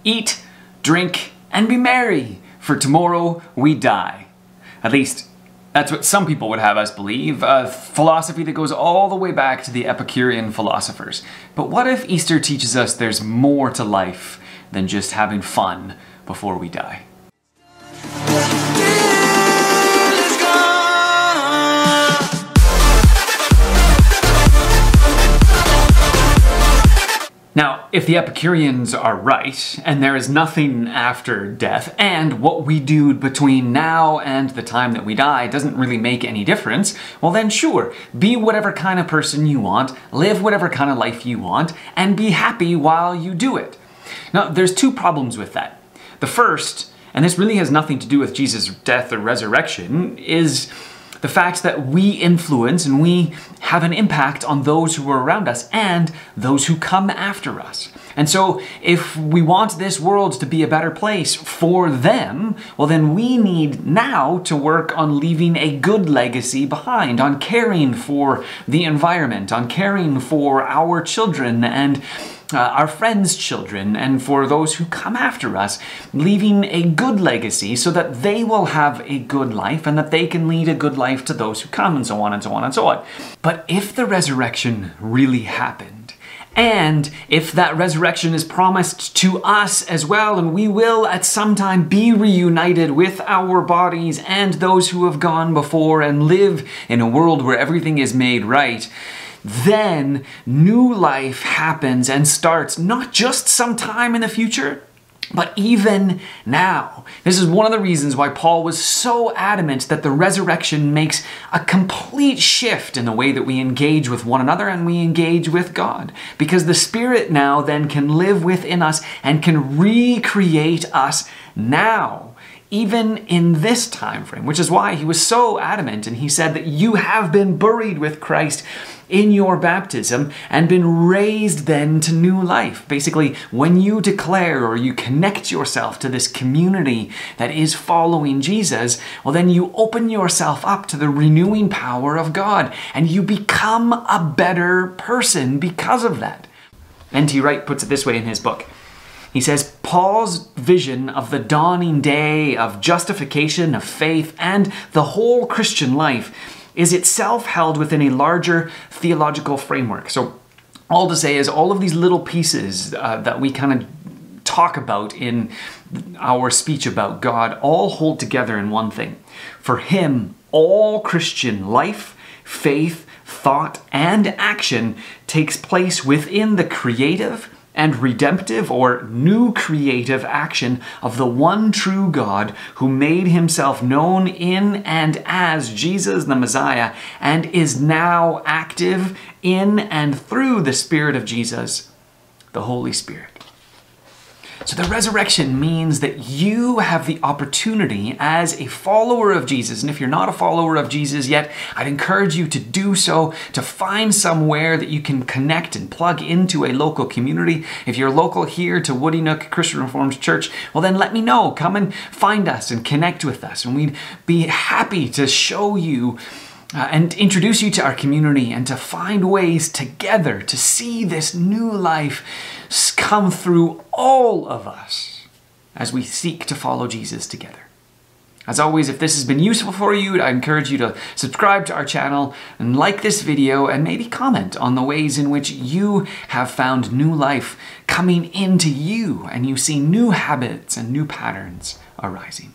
Eat, drink, and be merry, for tomorrow we die. At least, that's what some people would have us believe, a philosophy that goes all the way back to the Epicurean philosophers. But what if Easter teaches us there's more to life than just having fun before we die? Now, if the Epicureans are right, and there is nothing after death, and what we do between now and the time that we die doesn't really make any difference, well then sure, be whatever kind of person you want, live whatever kind of life you want, and be happy while you do it. Now, there's two problems with that. The first, and this really has nothing to do with Jesus' death or resurrection, is the fact that we influence and we have an impact on those who are around us and those who come after us. And so if we want this world to be a better place for them, well then we need now to work on leaving a good legacy behind, on caring for the environment, on caring for our children and our friends' children, and for those who come after us, leaving a good legacy so that they will have a good life and that they can lead a good life to those who come, and so on and so on and so on. But if the resurrection really happened, and if that resurrection is promised to us as well, and we will at some time be reunited with our bodies and those who have gone before and live in a world where everything is made right, then new life happens and starts not just sometime in the future, but even now. This is one of the reasons why Paul was so adamant that the resurrection makes a complete shift in the way that we engage with one another and we engage with God. Because the Spirit now then can live within us and can recreate us now, even in this time frame, which is why he was so adamant and he said that you have been buried with Christ in your baptism and been raised then to new life. Basically, when you declare or you connect yourself to this community that is following Jesus, well then you open yourself up to the renewing power of God and you become a better person because of that. N.T. Wright puts it this way in his book. He says, Paul's vision of the dawning day of justification, of faith, and the whole Christian life is itself held within a larger theological framework. So all to say is all of these little pieces that we kind of talk about in our speech about God all hold together in one thing. For him, all Christian life, faith, thought, and action takes place within the creative and redemptive or new creative action of the one true God who made himself known in and as Jesus the Messiah and is now active in and through the Spirit of Jesus, the Holy Spirit. So the resurrection means that you have the opportunity as a follower of Jesus, and if you're not a follower of Jesus yet, I'd encourage you to do so, to find somewhere that you can connect and plug into a local community. If you're local here to Woody Nook Christian Reformed Church, well then let me know. Come and find us and connect with us, and we'd be happy to show you and introduce you to our community and to find ways together to see this new life come through all of us as we seek to follow Jesus together. As always, if this has been useful for you, I encourage you to subscribe to our channel and like this video and maybe comment on the ways in which you have found new life coming into you and you see new habits and new patterns arising.